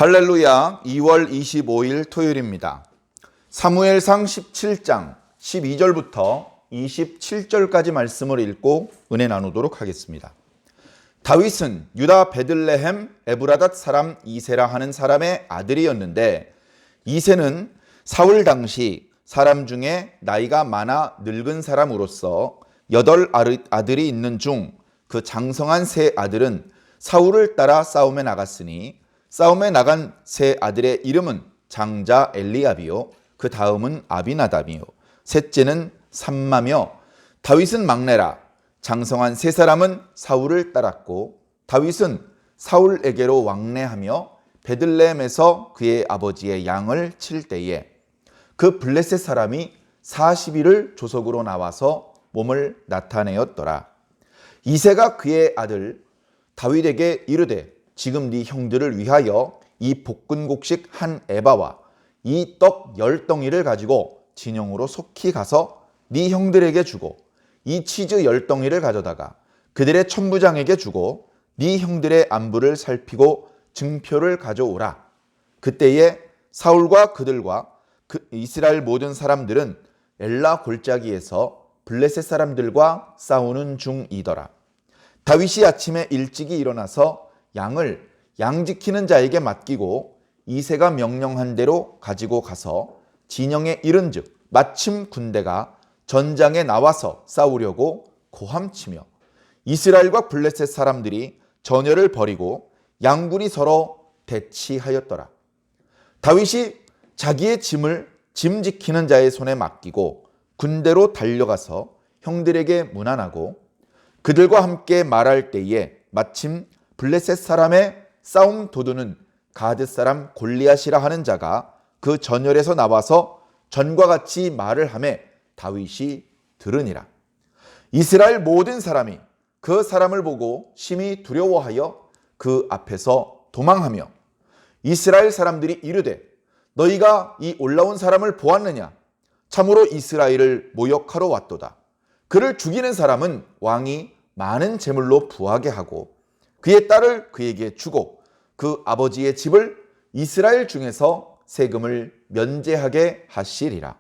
할렐루야. 2월 25일 토요일입니다. 사무엘상 17장 12절부터 27절까지 말씀을 읽고 은혜 나누도록 하겠습니다. 다윗은 유다 베들레헴 에브라닷 사람 이세라 하는 사람의 아들이었는데, 이세는 사울 당시 사람 중에 나이가 많아 늙은 사람으로서 8 아들이 있는 중 그 장성한 세 아들은 사울을 따라 싸움에 나갔으니, 싸움에 나간 세 아들의 이름은 장자 엘리압이요, 그 다음은 아비나답이요, 셋째는 삼마며, 다윗은 막내라. 장성한 세 사람은 사울을 따랐고, 다윗은 사울에게로 왕래하며 베들레헴에서 그의 아버지의 양을 칠 때에 그 블레셋 사람이 40일을 조석으로 나와서 몸을 나타내었더라. 이새가 그의 아들 다윗에게 이르되, 지금 네 형들을 위하여 이 볶은곡식 한 에바와 이 떡 10덩이를 가지고 진영으로 속히 가서 네 형들에게 주고, 이 치즈 10덩이를 가져다가 그들의 천부장에게 주고, 네 형들의 안부를 살피고 증표를 가져오라. 그때에 사울과 그들과 이스라엘 모든 사람들은 엘라 골짜기에서 블레셋 사람들과 싸우는 중이더라. 다윗이 아침에 일찍이 일어나서 양을 양 지키는 자에게 맡기고, 이새가 명령한 대로 가지고 가서 진영에 이른즉 마침 군대가 전장에 나와서 싸우려고 고함치며 이스라엘과 블레셋 사람들이 전열을 벌이고 양군이 서로 대치하였더라. 다윗이 자기의 짐 지키는 자의 손에 맡기고 군대로 달려가서 형들에게 문안하고 그들과 함께 말할 때에 마침 블레셋 사람의 싸움 도두는 가드 사람 골리앗이라 하는 자가 그 전열에서 나와서 전과 같이 말을 하매 다윗이 들으니라. 이스라엘 모든 사람이 그 사람을 보고 심히 두려워하여 그 앞에서 도망하며, 이스라엘 사람들이 이르되, 너희가 이 올라온 사람을 보았느냐? 참으로 이스라엘을 모욕하러 왔도다. 그를 죽이는 사람은 왕이 많은 재물로 부하게 하고 그의 딸을 그에게 주고 그 아버지의 집을 이스라엘 중에서 세금을 면제하게 하시리라.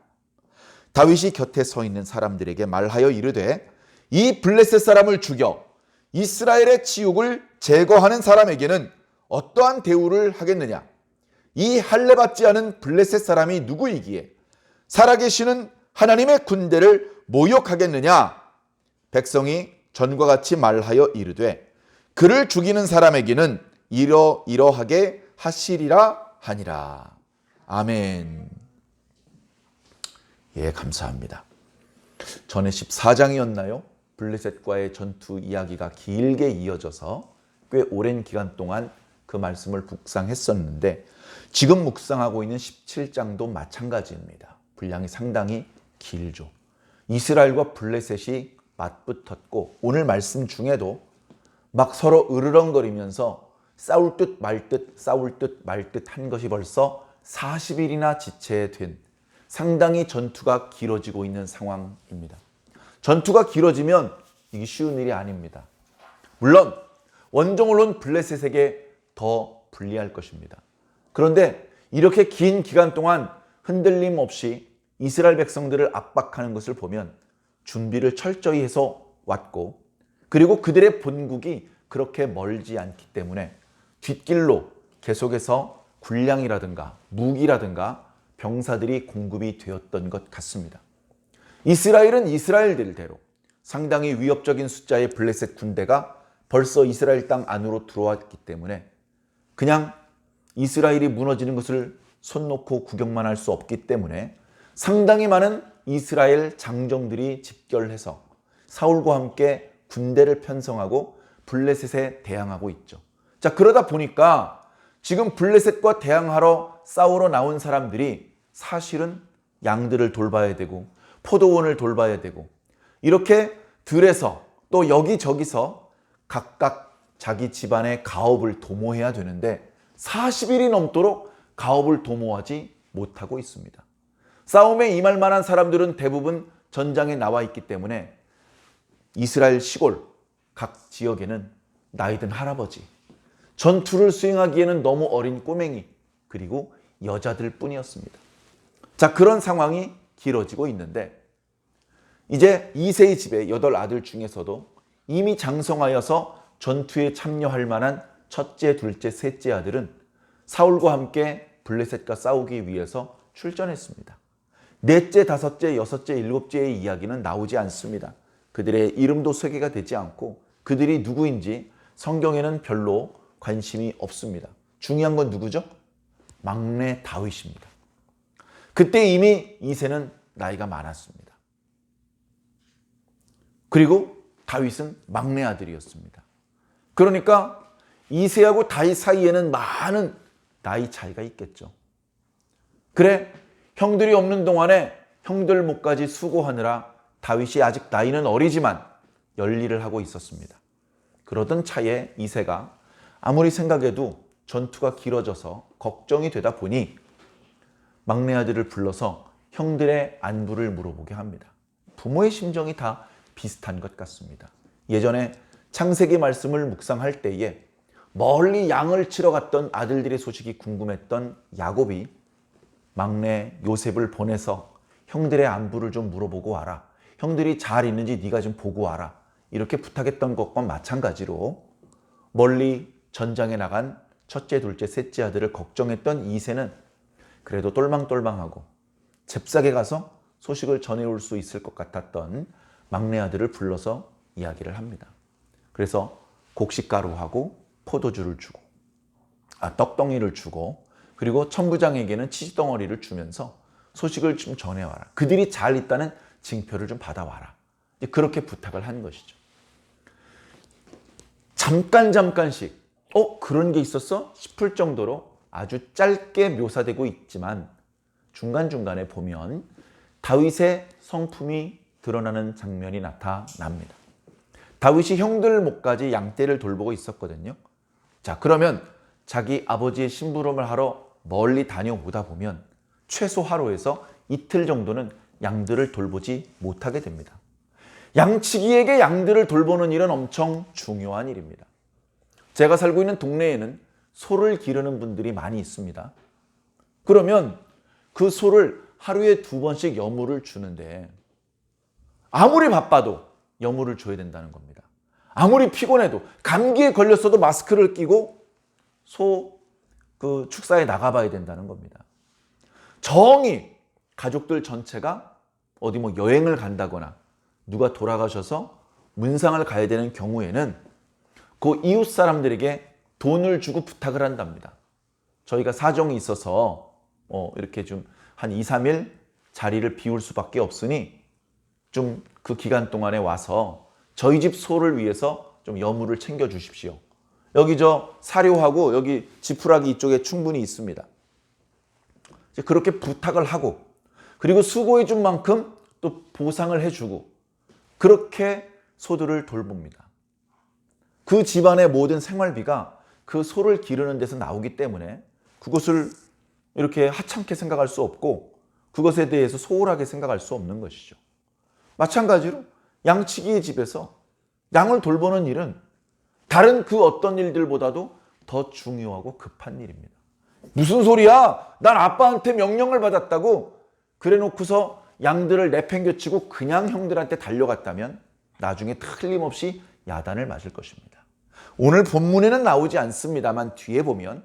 다윗이 곁에 서 있는 사람들에게 말하여 이르되, 이 블레셋 사람을 죽여 이스라엘의 치욕을 제거하는 사람에게는 어떠한 대우를 하겠느냐? 이 할례받지 않은 블레셋 사람이 누구이기에 살아계시는 하나님의 군대를 모욕하겠느냐? 백성이 전과 같이 말하여 이르되, 그를 죽이는 사람에게는 이러이러하게 하시리라 하니라. 아멘. 예, 감사합니다. 전에 14장이었나요? 블레셋과의 전투 이야기가 길게 이어져서 꽤 오랜 기간 동안 그 말씀을 묵상했었는데, 지금 묵상하고 있는 17장도 마찬가지입니다. 분량이 상당히 길죠. 이스라엘과 블레셋이 맞붙었고, 오늘 말씀 중에도 막 서로 으르렁거리면서 싸울 듯 말 듯 한 것이 벌써 40일이나 지체된, 상당히 전투가 길어지고 있는 상황입니다. 전투가 길어지면 이게 쉬운 일이 아닙니다. 물론 원정을 블레셋에게 더 불리할 것입니다. 그런데 이렇게 긴 기간 동안 흔들림 없이 이스라엘 백성들을 압박하는 것을 보면 준비를 철저히 해서 왔고, 그리고 그들의 본국이 그렇게 멀지 않기 때문에 뒷길로 계속해서 군량이라든가 무기라든가 병사들이 공급이 되었던 것 같습니다. 이스라엘은 이스라엘들대로 상당히 위협적인 숫자의 블레셋 군대가 벌써 이스라엘 땅 안으로 들어왔기 때문에 그냥 이스라엘이 무너지는 것을 손 놓고 구경만 할 수 없기 때문에 상당히 많은 이스라엘 장정들이 집결해서 사울과 함께 군대를 편성하고 블레셋에 대항하고 있죠. 자, 그러다 보니까 지금 블레셋과 대항하러 싸우러 나온 사람들이 사실은 양들을 돌봐야 되고 포도원을 돌봐야 되고, 이렇게 들에서 또 여기저기서 각각 자기 집안의 가업을 도모해야 되는데 40일이 넘도록 가업을 도모하지 못하고 있습니다. 싸움에 임할 만한 사람들은 대부분 전장에 나와 있기 때문에 이스라엘 시골 각 지역에는 나이든 할아버지, 전투를 수행하기에는 너무 어린 꼬맹이, 그리고 여자들 뿐이었습니다. 자, 그런 상황이 길어지고 있는데 이제 이새의 집에 8아들 중에서도 이미 장성하여서 전투에 참여할 만한 첫째, 둘째, 셋째 아들은 사울과 함께 블레셋과 싸우기 위해서 출전했습니다. 넷째, 다섯째, 여섯째, 일곱째의 이야기는 나오지 않습니다. 그들의 이름도 소개가 되지 않고 그들이 누구인지 성경에는 별로 관심이 없습니다. 중요한 건 누구죠? 막내 다윗입니다. 그때 이미 이새는 나이가 많았습니다. 그리고 다윗은 막내 아들이었습니다. 그러니까 이새하고 다윗 사이에는 많은 나이 차이가 있겠죠. 그래, 형들이 없는 동안에 형들 몫까지 수고하느라 다윗이 아직 나이는 어리지만 열일을 하고 있었습니다. 그러던 차에 이새가 아무리 생각해도 전투가 길어져서 걱정이 되다 보니 막내 아들을 불러서 형들의 안부를 물어보게 합니다. 부모의 심정이 다 비슷한 것 같습니다. 예전에 창세기 말씀을 묵상할 때에 멀리 양을 치러 갔던 아들들의 소식이 궁금했던 야곱이 막내 요셉을 보내서 형들의 안부를 좀 물어보고 와라. 형들이 잘 있는지 네가 좀 보고 와라. 이렇게 부탁했던 것과 마찬가지로 멀리 전장에 나간 첫째, 둘째, 셋째 아들을 걱정했던 이새는 그래도 똘망똘망하고 잽싸게 가서 소식을 전해올 수 있을 것 같았던 막내 아들을 불러서 이야기를 합니다. 그래서 곡식가루하고 포도주를 주고 떡덩이를 주고 그리고 천부장에게는 치즈덩어리를 주면서 소식을 좀 전해와라. 그들이 잘 있다는 징표를 좀 받아와라. 그렇게 부탁을 한 것이죠. 잠깐씩 그런 게 있었어? 싶을 정도로 아주 짧게 묘사되고 있지만 중간중간에 보면 다윗의 성품이 드러나는 장면이 나타납니다. 다윗이 형들 몫까지 양떼를 돌보고 있었거든요. 자, 그러면 자기 아버지의 심부름을 하러 멀리 다녀오다 보면 최소 하루에서 이틀 정도는 양들을 돌보지 못하게 됩니다. 양치기에게 양들을 돌보는 일은 엄청 중요한 일입니다. 제가 살고 있는 동네에는 소를 기르는 분들이 많이 있습니다. 그러면 그 소를 하루에 2번씩 여물을 주는데 아무리 바빠도 여물을 줘야 된다는 겁니다. 아무리 피곤해도 감기에 걸렸어도 마스크를 끼고 그 축사에 나가봐야 된다는 겁니다. 정이 가족들 전체가 어디 여행을 간다거나 누가 돌아가셔서 문상을 가야 되는 경우에는 그 이웃 사람들에게 돈을 주고 부탁을 한답니다. 저희가 사정이 있어서 이렇게 좀 한 2, 3일 자리를 비울 수밖에 없으니 좀 그 기간 동안에 와서 저희 집 소를 위해서 좀 여물을 챙겨 주십시오. 여기 사료하고 여기 지푸라기 이쪽에 충분히 있습니다. 그렇게 부탁을 하고 그리고 수고해 준 만큼 또 보상을 해주고 그렇게 소들을 돌봅니다. 그 집안의 모든 생활비가 그 소를 기르는 데서 나오기 때문에 그것을 이렇게 하찮게 생각할 수 없고 그것에 대해서 소홀하게 생각할 수 없는 것이죠. 마찬가지로 양치기의 집에서 양을 돌보는 일은 다른 그 어떤 일들보다도 더 중요하고 급한 일입니다. 무슨 소리야? 난 아빠한테 명령을 받았다고 그래 놓고서 양들을 내팽개치고 그냥 형들한테 달려갔다면 나중에 틀림없이 야단을 맞을 것입니다. 오늘 본문에는 나오지 않습니다만 뒤에 보면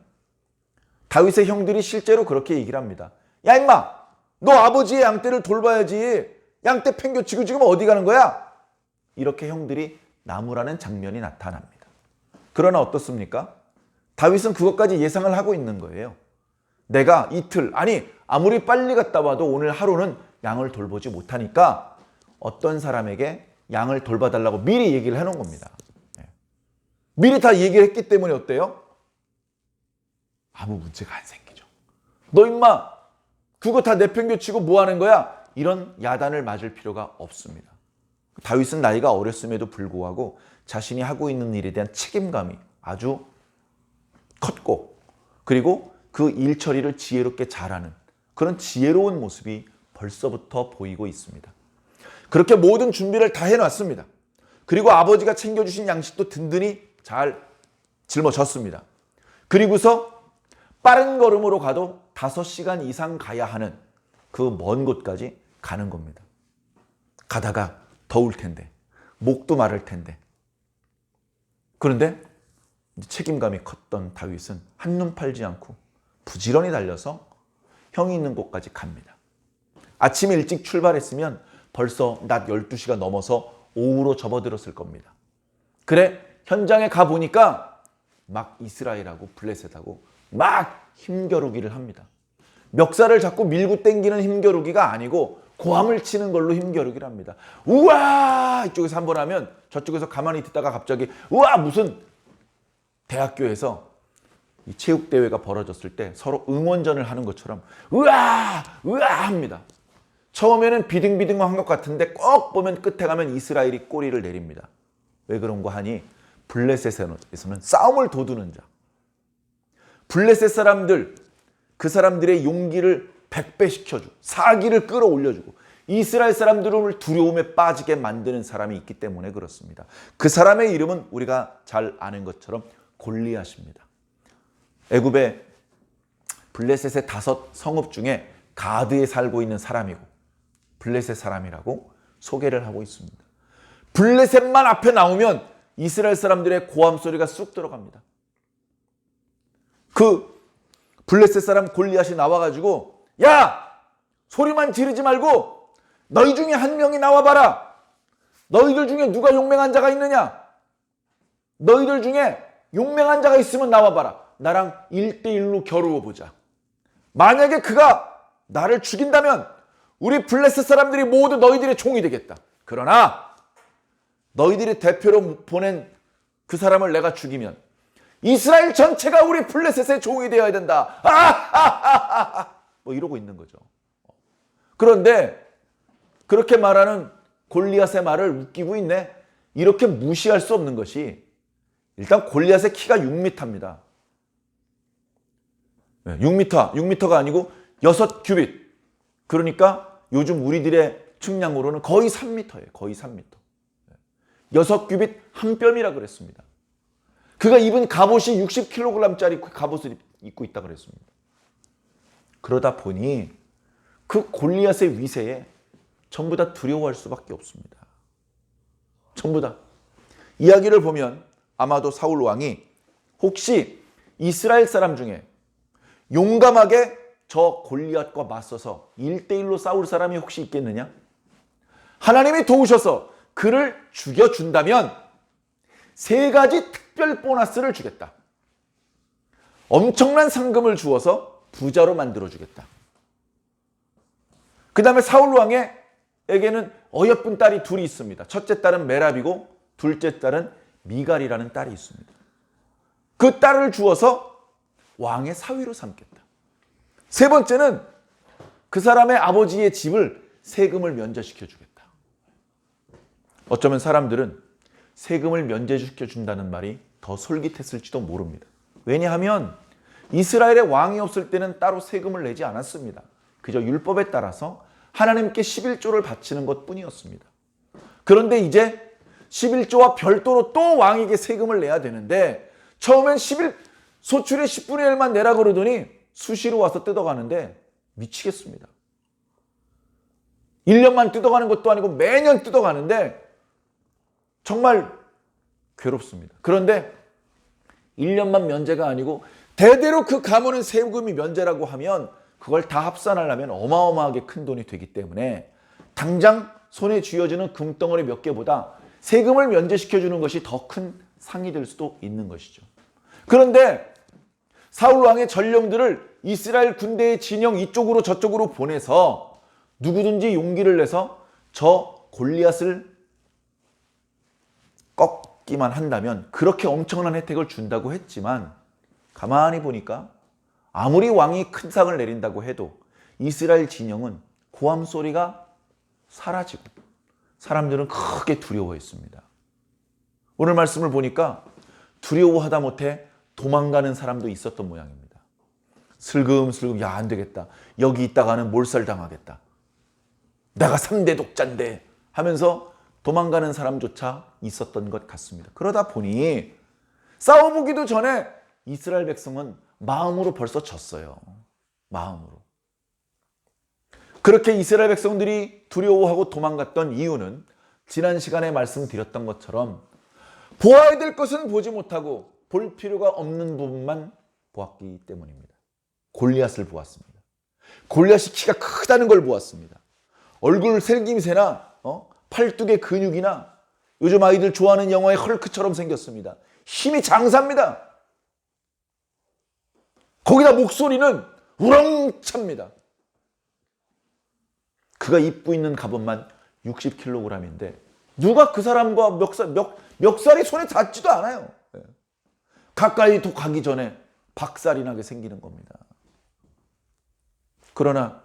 다윗의 형들이 실제로 그렇게 얘기를 합니다. 야 임마, 너 아버지의 양떼를 돌봐야지. 양떼 팽개치고 지금 어디 가는 거야? 이렇게 형들이 나무라는 장면이 나타납니다. 그러나 어떻습니까? 다윗은 그것까지 예상을 하고 있는 거예요. 내가 이틀, 아무리 빨리 갔다 와도 오늘 하루는 양을 돌보지 못하니까 어떤 사람에게 양을 돌봐달라고 미리 얘기를 해놓은 겁니다. 미리 다 얘기를 했기 때문에 어때요? 아무 문제가 안 생기죠. 너 임마 그거 다 내팽개치고 뭐 하는 거야? 이런 야단을 맞을 필요가 없습니다. 다윗은 나이가 어렸음에도 불구하고 자신이 하고 있는 일에 대한 책임감이 아주 컸고 그리고 그 일 처리를 지혜롭게 잘하는 그런 지혜로운 모습이 벌써부터 보이고 있습니다. 그렇게 모든 준비를 다 해놨습니다. 그리고 아버지가 챙겨주신 양식도 든든히 잘 짊어졌습니다. 그리고서 빠른 걸음으로 가도 5시간 이상 가야 하는 그 먼 곳까지 가는 겁니다. 가다가 더울 텐데, 목도 마를 텐데. 그런데 책임감이 컸던 다윗은 한눈 팔지 않고 부지런히 달려서 형이 있는 곳까지 갑니다. 아침에 일찍 출발했으면 벌써 낮 12시가 넘어서 오후로 접어들었을 겁니다. 그래, 현장에 가보니까 막 이스라엘하고 블레셋하고 막 힘겨루기를 합니다. 멱살을 잡고 밀고 당기는 힘겨루기가 아니고 고함을 치는 걸로 힘겨루기를 합니다. 우와! 이쪽에서 한 번 하면 저쪽에서 가만히 듣다가 갑자기 우와! 무슨 대학교에서 이 체육대회가 벌어졌을 때 서로 응원전을 하는 것처럼 우와! 우와! 합니다. 처음에는 비등비등한 것 같은데 꼭 보면 끝에 가면 이스라엘이 꼬리를 내립니다. 왜 그런 거 하니? 블레셋에서는 싸움을 도두는 자. 블레셋 사람들, 그 사람들의 용기를 100배 시켜주고 사기를 끌어올려주고 이스라엘 사람들을 두려움에 빠지게 만드는 사람이 있기 때문에 그렇습니다. 그 사람의 이름은 우리가 잘 아는 것처럼 골리앗입니다. 애굽의 블레셋의 5 성읍 중에 가드에 살고 있는 사람이고 블레셋 사람이라고 소개를 하고 있습니다. 블레셋만 앞에 나오면 이스라엘 사람들의 고함 소리가 쑥 들어갑니다. 그 블레셋 사람 골리앗이 나와가지고 야! 소리만 지르지 말고 너희 중에 한 명이 나와봐라. 너희들 중에 누가 용맹한 자가 있느냐? 너희들 중에 용맹한 자가 있으면 나와봐라. 나랑 1대1로 겨루어보자. 만약에 그가 나를 죽인다면 우리 블레셋 사람들이 모두 너희들의 종이 되겠다. 그러나 너희들이 대표로 보낸 그 사람을 내가 죽이면 이스라엘 전체가 우리 블레셋의 종이 되어야 된다. 뭐 이러고 있는 거죠. 그런데 그렇게 말하는 골리앗의 말을 웃기고 있네. 이렇게 무시할 수 없는 것이 일단 골리앗의 키가 6m입니다. 6m가 아니고 6규빗. 그러니까 요즘 우리들의 측량으로는 거의 3m예요. 거의 3m. 6규빗 한 뼘이라 그랬습니다. 그가 입은 갑옷이 60kg짜리 갑옷을 입고 있다 그랬습니다. 그러다 보니 그 골리앗의 위세에 전부 다 두려워할 수밖에 없습니다. 전부 다. 이야기를 보면 아마도 사울 왕이 혹시 이스라엘 사람 중에 용감하게 저 골리앗과 맞서서 1대1로 싸울 사람이 혹시 있겠느냐? 하나님이 도우셔서 그를 죽여준다면 3가지 특별 보너스를 주겠다. 엄청난 상금을 주어서 부자로 만들어주겠다. 그 다음에 사울 왕에게는 어여쁜 딸이 2이 있습니다. 첫째 딸은 메랍이고 둘째 딸은 미갈이라는 딸이 있습니다. 그 딸을 주어서 왕의 사위로 삼겠다. 3번째는 그 사람의 아버지의 집을 세금을 면제시켜 주겠다. 어쩌면 사람들은 세금을 면제시켜 준다는 말이 더 솔깃했을지도 모릅니다. 왜냐하면 이스라엘의 왕이 없을 때는 따로 세금을 내지 않았습니다. 그저 율법에 따라서 하나님께 11조를 바치는 것뿐이었습니다. 그런데 이제 11조와 별도로 또 왕에게 세금을 내야 되는데 처음엔 소출의 10분의 1만 내라 그러더니 수시로 와서 뜯어가는데 미치겠습니다. 1년만 뜯어가는 것도 아니고 매년 뜯어가는데 정말 괴롭습니다. 그런데 1년만 면제가 아니고 대대로 그 가문은 세금이 면제라고 하면 그걸 다 합산하려면 어마어마하게 큰 돈이 되기 때문에 당장 손에 쥐어지는 금덩어리 몇 개보다 세금을 면제시켜주는 것이 더 큰 상이 될 수도 있는 것이죠. 그런데 사울 왕의 전령들을 이스라엘 군대의 진영 이쪽으로 저쪽으로 보내서 누구든지 용기를 내서 저 골리앗을 꺾기만 한다면 그렇게 엄청난 혜택을 준다고 했지만 가만히 보니까 아무리 왕이 큰 상을 내린다고 해도 이스라엘 진영은 고함 소리가 사라지고 사람들은 크게 두려워했습니다. 오늘 말씀을 보니까 두려워하다 못해 도망가는 사람도 있었던 모양입니다. 슬금슬금 야 안 되겠다. 여기 있다가는 몰살당하겠다. 내가 3대 독자인데 하면서 도망가는 사람조차 있었던 것 같습니다. 그러다 보니 싸워보기도 전에 이스라엘 백성은 마음으로 벌써 졌어요. 마음으로. 그렇게 이스라엘 백성들이 두려워하고 도망갔던 이유는 지난 시간에 말씀드렸던 것처럼 보아야 될 것은 보지 못하고 볼 필요가 없는 부분만 보았기 때문입니다. 골리앗을 보았습니다. 골리앗이 키가 크다는 걸 보았습니다. 얼굴 생김새나 팔뚝의 근육이나 요즘 아이들 좋아하는 영화의 헐크처럼 생겼습니다. 힘이 장사입니다. 거기다 목소리는 우렁찹니다. 그가 입고 있는 갑옷만 60kg인데 누가 그 사람과 멱살이 손에 닿지도 않아요. 가까이 가기 전에 박살이 나게 생기는 겁니다. 그러나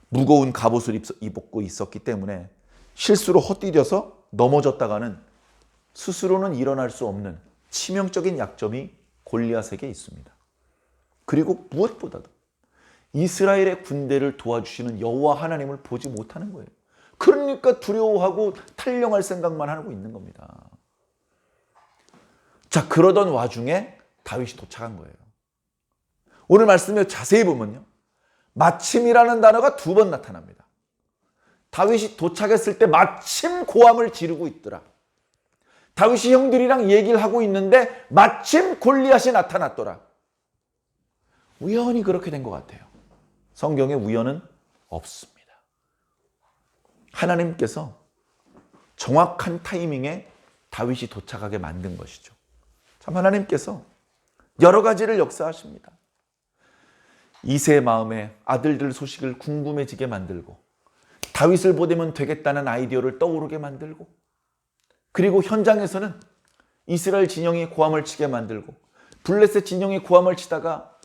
무거운 갑옷을 입고 있었기 때문에 실수로 헛디뎌서 넘어졌다가는 스스로는 일어날 수 없는 치명적인 약점이 골리앗에게 있습니다. 그리고 무엇보다도 이스라엘의 군대를 도와주시는 여호와 하나님을 보지 못하는 거예요. 그러니까 두려워하고 탈영할 생각만 하고 있는 겁니다. 자, 그러던 와중에 다윗이 도착한 거예요. 오늘 말씀을 자세히 보면요, 마침이라는 단어가 2번 나타납니다. 다윗이 도착했을 때 마침 고함을 지르고 있더라. 다윗이 형들이랑 얘기를 하고 있는데 마침 골리앗이 나타났더라. 우연히 그렇게 된 것 같아요. 성경에 우연은 없습니다. 하나님께서 정확한 타이밍에 다윗이 도착하게 만든 것이죠. 참 하나님께서 여러 가지를 역사하십니다. 이새의 마음에 아들들 소식을 궁금해지게 만들고 다윗을 보내면 되겠다는 아이디어를 떠오르게 만들고 그리고 현장에서는 이스라엘 진영이 고함을 치게 만들고 블레셋 진영이 고함을 치다가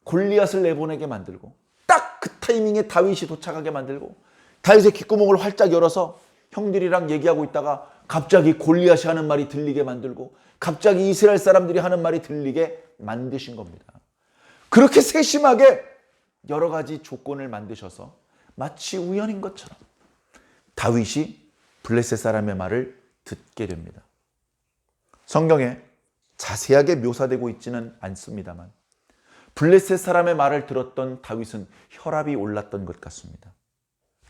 골리앗을 내보내게 만들고 딱 그 타이밍에 다윗이 도착하게 만들고 다윗의 귓구멍을 활짝 열어서 형들이랑 얘기하고 있다가 갑자기 골리앗이 하는 말이 들리게 만들고 갑자기 이스라엘 사람들이 하는 말이 들리게 만드신 겁니다. 그렇게 세심하게 여러 가지 조건을 만드셔서 마치 우연인 것처럼 다윗이 블레셋 사람의 말을 듣게 됩니다. 성경에 자세하게 묘사되고 있지는 않습니다만 블레셋 사람의 말을 들었던 다윗은 혈압이 올랐던 것 같습니다.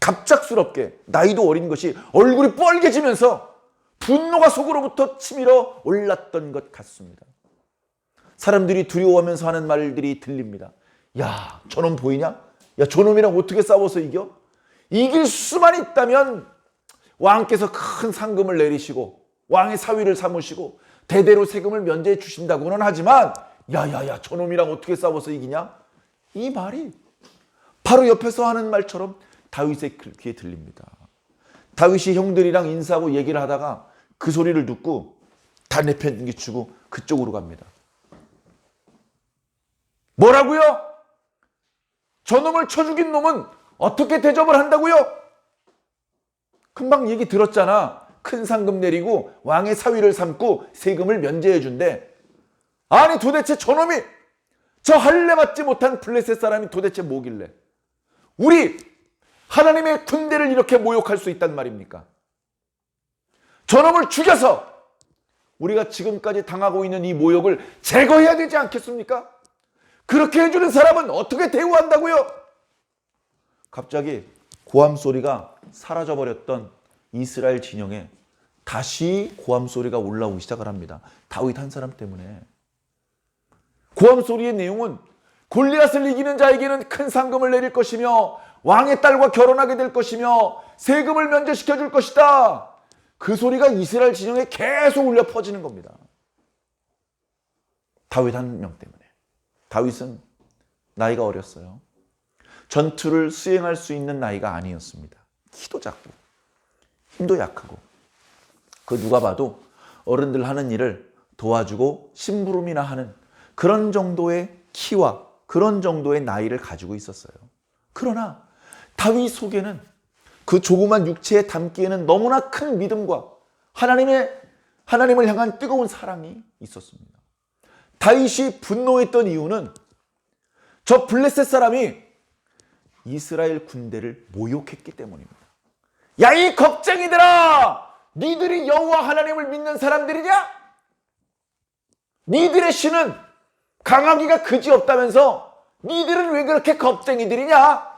갑작스럽게 나이도 어린 것이 얼굴이 뻘개지면서 분노가 속으로부터 치밀어 올랐던 것 같습니다. 사람들이 두려워하면서 하는 말들이 들립니다. 야, 저놈 보이냐? 야, 저놈이랑 어떻게 싸워서 이겨? 이길 수만 있다면 왕께서 큰 상금을 내리시고 왕의 사위를 삼으시고 대대로 세금을 면제해 주신다고는 하지만 야야야, 저놈이랑 어떻게 싸워서 이기냐? 이 말이 바로 옆에서 하는 말처럼 다윗의 귀에 들립니다. 다윗이 형들이랑 인사하고 얘기를 하다가 그 소리를 듣고 다 내팽개치고 그쪽으로 갑니다. 뭐라고요? 저놈을 쳐 죽인 놈은 어떻게 대접을 한다고요? 금방 얘기 들었잖아. 큰 상금 내리고 왕의 사위를 삼고 세금을 면제해 준대. 아니 도대체 저놈이 저 할례 받지 못한 블레셋 사람이 도대체 뭐길래 우리 하나님의 군대를 이렇게 모욕할 수 있단 말입니까? 저놈을 죽여서 우리가 지금까지 당하고 있는 이 모욕을 제거해야 되지 않겠습니까? 그렇게 해주는 사람은 어떻게 대우한다고요? 갑자기 고함 소리가 사라져버렸던 이스라엘 진영에 다시 고함 소리가 올라오기 시작을 합니다. 다윗 한 사람 때문에. 고함 소리의 내용은 골리앗을 이기는 자에게는 큰 상금을 내릴 것이며 왕의 딸과 결혼하게 될 것이며 세금을 면제시켜 줄 것이다. 그 소리가 이스라엘 진영에 계속 울려 퍼지는 겁니다. 다윗 한 명 때문에. 다윗은 나이가 어렸어요. 전투를 수행할 수 있는 나이가 아니었습니다. 키도 작고 힘도 약하고 그 누가 봐도 어른들 하는 일을 도와주고 심부름이나 하는 그런 정도의 키와 그런 정도의 나이를 가지고 있었어요. 그러나 다윗 속에는 그 조그만 육체에 담기에는 너무나 큰 믿음과 하나님을 향한 뜨거운 사랑이 있었습니다. 다윗이 분노했던 이유는 저 블레셋 사람이 이스라엘 군대를 모욕했기 때문입니다. 야, 이 겁쟁이들아! 니들이 여호와 하나님을 믿는 사람들이냐? 니들의 신은 강하기가 그지없다면서 니들은 왜 그렇게 겁쟁이들이냐?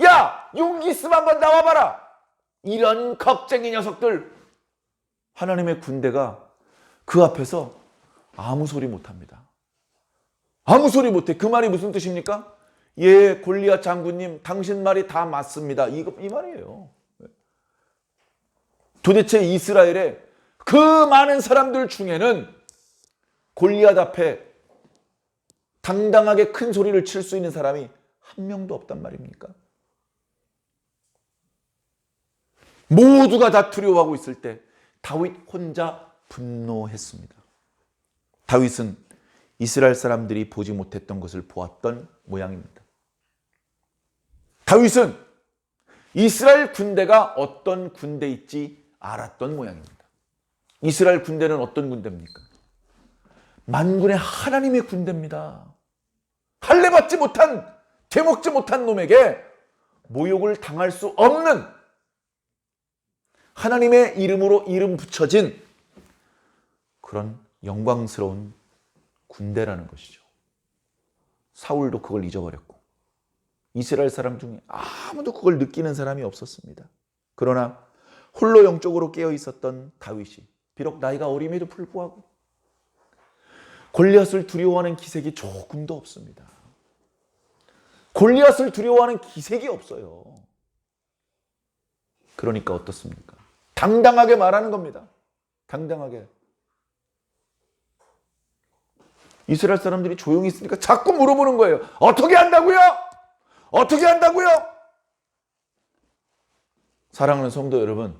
야, 용기 있으면 한번 나와봐라. 이런 겁쟁이 녀석들. 하나님의 군대가 그 앞에서 아무 소리 못합니다. 아무 소리 못해. 그 말이 무슨 뜻입니까? 예, 골리앗 장군님, 당신 말이 다 맞습니다. 이 말이에요. 도대체 이스라엘의 그 많은 사람들 중에는 골리앗 앞에 당당하게 큰 소리를 칠 수 있는 사람이 한 명도 없단 말입니까? 모두가 다 두려워하고 있을 때 다윗 혼자 분노했습니다. 다윗은 이스라엘 사람들이 보지 못했던 것을 보았던 모양입니다. 다윗은 이스라엘 군대가 어떤 군대일지 알았던 모양입니다. 이스라엘 군대는 어떤 군대입니까? 만군의 하나님의 군대입니다. 할례받지 못한, 되먹지 못한 놈에게 모욕을 당할 수 없는 하나님의 이름으로 이름 붙여진 그런 영광스러운 군대라는 것이죠. 사울도 그걸 잊어버렸고 이스라엘 사람 중에 아무도 그걸 느끼는 사람이 없었습니다. 그러나 홀로 영적으로 깨어 있었던 다윗이 비록 나이가 어림에도 불구하고 골리앗을 두려워하는 기색이 조금도 없습니다. 골리앗을 두려워하는 기색이 없어요. 그러니까 어떻습니까? 당당하게 말하는 겁니다. 당당하게. 이스라엘 사람들이 조용히 있으니까 자꾸 물어보는 거예요. 어떻게 한다고요? 어떻게 한다고요? 사랑하는 성도 여러분,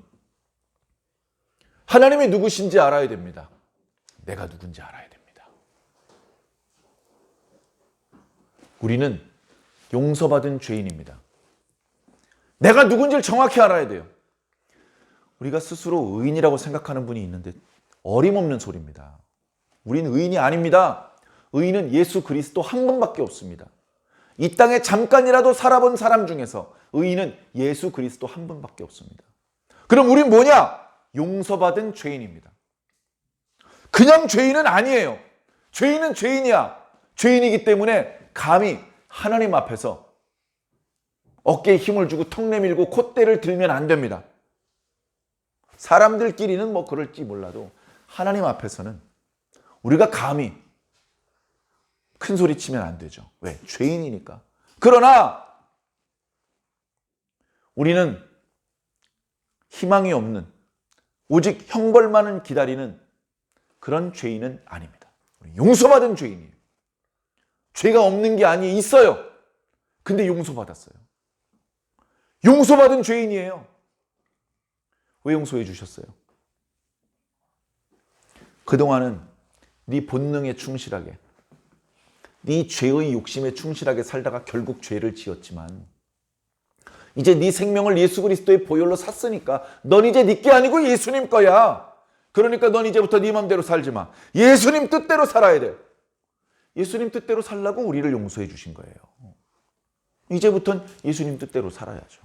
하나님이 누구신지 알아야 됩니다. 내가 누군지 알아야 됩니다. 우리는 용서받은 죄인입니다. 내가 누군지를 정확히 알아야 돼요. 우리가 스스로 의인이라고 생각하는 분이 있는데 어림없는 소리입니다. 우린 의인이 아닙니다. 의인은 예수 그리스도 한 분밖에 없습니다. 이 땅에 잠깐이라도 살아본 사람 중에서 의인은 예수 그리스도 한 분밖에 없습니다. 그럼 우린 뭐냐? 용서받은 죄인입니다. 그냥 죄인은 아니에요. 죄인은 죄인이야. 죄인이기 때문에 감히 하나님 앞에서 어깨에 힘을 주고 턱 내밀고 콧대를 들면 안 됩니다. 사람들끼리는 뭐 그럴지 몰라도 하나님 앞에서는 우리가 감히 큰 소리 치면 안 되죠. 왜? 죄인이니까. 그러나 우리는 희망이 없는 오직 형벌만을 기다리는 그런 죄인은 아닙니다. 용서받은 죄인이에요. 죄가 없는 게 아니 있어요. 근데 용서받았어요. 용서받은 죄인이에요. 왜 용서해 주셨어요? 그동안은 네 본능에 충실하게, 네 죄의 욕심에 충실하게 살다가 결국 죄를 지었지만 이제 네 생명을 예수 그리스도의 보혈로 샀으니까 넌 이제 네 게 아니고 예수님 거야. 그러니까 넌 이제부터 네 맘대로 살지 마. 예수님 뜻대로 살아야 돼. 예수님 뜻대로 살라고 우리를 용서해 주신 거예요. 이제부터는 예수님 뜻대로 살아야죠.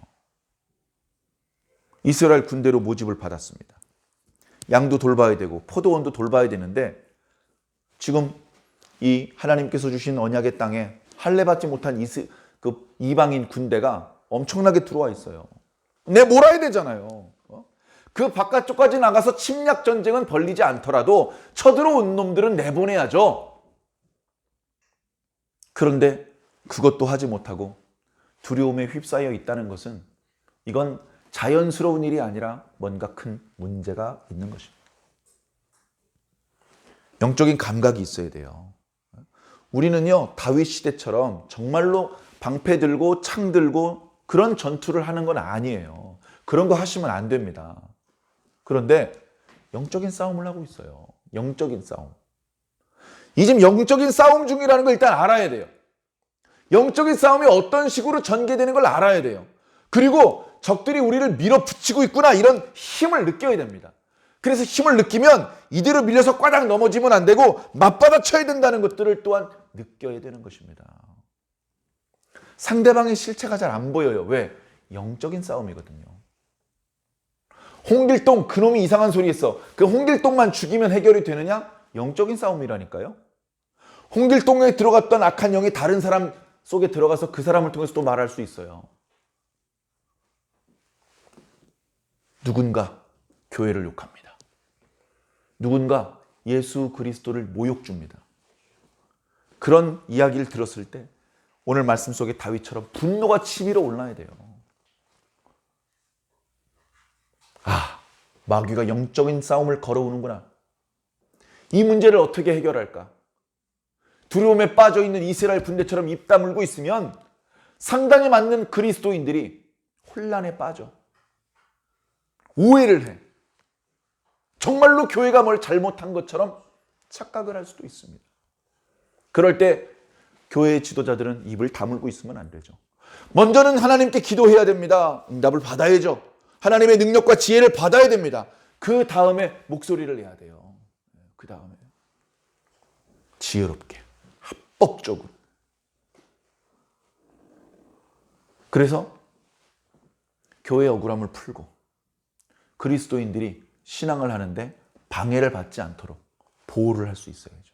이스라엘 군대로 모집을 받았습니다. 양도 돌봐야 되고 포도원도 돌봐야 되는데 지금 이 하나님께서 주신 언약의 땅에 할례받지 못한 이방인 군대가 엄청나게 들어와 있어요. 내 몰아야 되잖아요. 그 바깥쪽까지 나가서 침략 전쟁은 벌리지 않더라도 쳐들어온 놈들은 내보내야죠. 그런데 그것도 하지 못하고 두려움에 휩싸여 있다는 것은 이건 자연스러운 일이 아니라 뭔가 큰 문제가 있는 것입니다. 영적인 감각이 있어야 돼요. 우리는요, 다윗 시대처럼 정말로 방패 들고 창 들고 그런 전투를 하는 건 아니에요. 그런 거 하시면 안 됩니다. 그런데 영적인 싸움을 하고 있어요. 영적인 싸움. 이 지금 영적인 싸움 중이라는 걸 일단 알아야 돼요. 영적인 싸움이 어떤 식으로 전개되는 걸 알아야 돼요. 그리고 적들이 우리를 밀어붙이고 있구나 이런 힘을 느껴야 됩니다. 그래서 힘을 느끼면 이대로 밀려서 꽈당 넘어지면 안 되고 맞받아 쳐야 된다는 것들을 또한 느껴야 되는 것입니다. 상대방의 실체가 잘 안 보여요. 왜? 영적인 싸움이거든요. 홍길동 그놈이 이상한 소리 했어. 그 홍길동만 죽이면 해결이 되느냐? 영적인 싸움이라니까요. 홍길동에 들어갔던 악한 영이 다른 사람 속에 들어가서 그 사람을 통해서 또 말할 수 있어요. 누군가 교회를 욕합니다. 누군가 예수 그리스도를 모욕 줍니다. 그런 이야기를 들었을 때 오늘 말씀 속에 다윗처럼 분노가 치밀어 올라야 돼요. 아, 마귀가 영적인 싸움을 걸어오는구나. 이 문제를 어떻게 해결할까? 두려움에 빠져있는 이스라엘 군대처럼 입 다물고 있으면 상당히 많은 그리스도인들이 혼란에 빠져. 오해를 해. 정말로 교회가 뭘 잘못한 것처럼 착각을 할 수도 있습니다. 그럴 때 교회의 지도자들은 입을 다물고 있으면 안 되죠. 먼저는 하나님께 기도해야 됩니다. 응답을 받아야죠. 하나님의 능력과 지혜를 받아야 됩니다. 그 다음에 목소리를 내야 돼요. 그 다음에 지혜롭게, 합법적으로. 그래서 교회의 억울함을 풀고 그리스도인들이 신앙을 하는데 방해를 받지 않도록 보호를 할 수 있어야죠.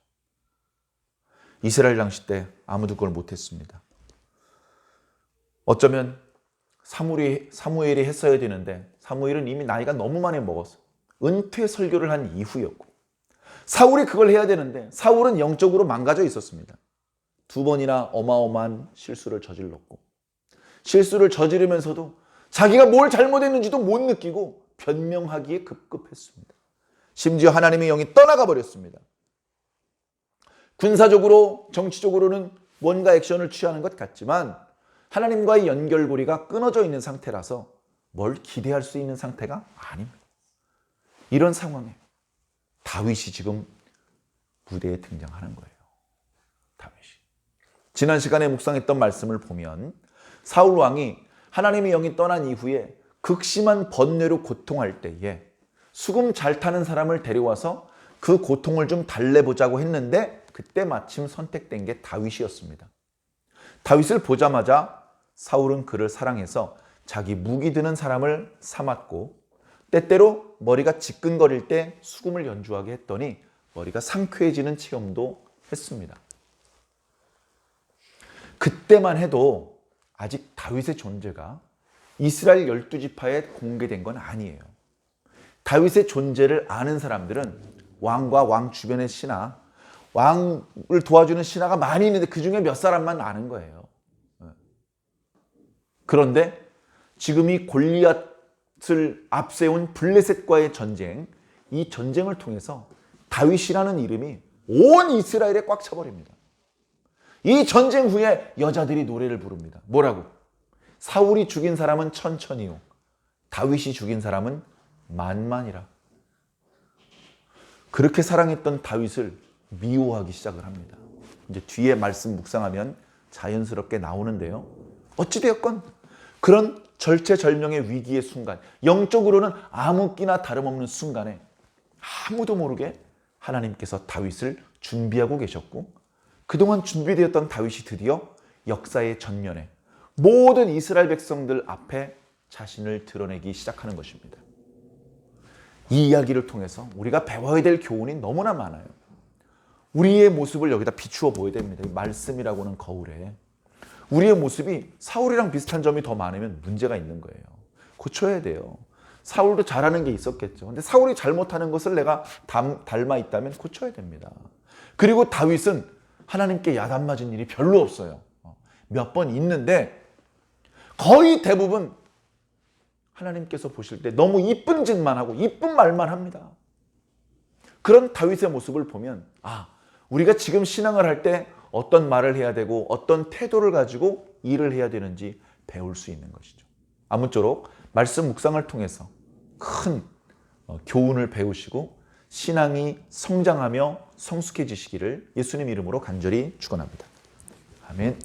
이스라엘 당시 때 아무도 그걸 못했습니다. 어쩌면 사무엘이 했어야 되는데 사무엘은 이미 나이가 너무 많이 먹었어. 은퇴 설교를 한 이후였고 사울이 그걸 해야 되는데 사울은 영적으로 망가져 있었습니다. 2번이나 어마어마한 실수를 저질렀고 실수를 저지르면서도 자기가 뭘 잘못했는지도 못 느끼고 변명하기에 급급했습니다. 심지어 하나님의 영이 떠나가 버렸습니다. 군사적으로 정치적으로는 뭔가 액션을 취하는 것 같지만 하나님과의 연결고리가 끊어져 있는 상태라서 뭘 기대할 수 있는 상태가 아닙니다. 이런 상황에 다윗이 지금 무대에 등장하는 거예요. 다윗이. 지난 시간에 묵상했던 말씀을 보면 사울 왕이 하나님의 영이 떠난 이후에 극심한 번뇌로 고통할 때에 수금 잘 타는 사람을 데려와서 그 고통을 좀 달래보자고 했는데 그때 마침 선택된 게 다윗이었습니다. 다윗을 보자마자 사울은 그를 사랑해서 자기 무기 드는 사람을 삼았고 때때로 머리가 지끈거릴 때 수금을 연주하게 했더니 머리가 상쾌해지는 체험도 했습니다. 그때만 해도 아직 다윗의 존재가 이스라엘 12지파에 공개된 건 아니에요. 다윗의 존재를 아는 사람들은 왕과 왕 주변의 신하, 왕을 도와주는 신하가 많이 있는데 그중에 몇 사람만 아는 거예요. 그런데 지금 이 골리앗을 앞세운 블레셋과의 전쟁, 이 전쟁을 통해서 다윗이라는 이름이 온 이스라엘에 꽉 차버립니다. 이 전쟁 후에 여자들이 노래를 부릅니다. 뭐라고? 사울이 죽인 사람은 천천히요, 다윗이 죽인 사람은 만만이라. 그렇게 사랑했던 다윗을 미워하기 시작을 합니다. 이제 뒤에 말씀 묵상하면 자연스럽게 나오는데요. 어찌되었건 그런 절체절명의 위기의 순간, 영적으로는 아무 끼나 다름없는 순간에 아무도 모르게 하나님께서 다윗을 준비하고 계셨고 그동안 준비되었던 다윗이 드디어 역사의 전면에 모든 이스라엘 백성들 앞에 자신을 드러내기 시작하는 것입니다. 이 이야기를 통해서 우리가 배워야 될 교훈이 너무나 많아요. 우리의 모습을 여기다 비추어 보여야 됩니다. 이 말씀이라고는 거울에. 우리의 모습이 사울이랑 비슷한 점이 더 많으면 문제가 있는 거예요. 고쳐야 돼요. 사울도 잘하는 게 있었겠죠. 근데 사울이 잘못하는 것을 내가 닮아 있다면 고쳐야 됩니다. 그리고 다윗은 하나님께 야단 맞은 일이 별로 없어요. 몇 번 있는데 거의 대부분 하나님께서 보실 때 너무 이쁜 짓만 하고 이쁜 말만 합니다. 그런 다윗의 모습을 보면 우리가 지금 신앙을 할 때 어떤 말을 해야 되고 어떤 태도를 가지고 일을 해야 되는지 배울 수 있는 것이죠. 아무쪼록 말씀 묵상을 통해서 큰 교훈을 배우시고 신앙이 성장하며 성숙해지시기를 예수님 이름으로 간절히 축원합니다. 아멘.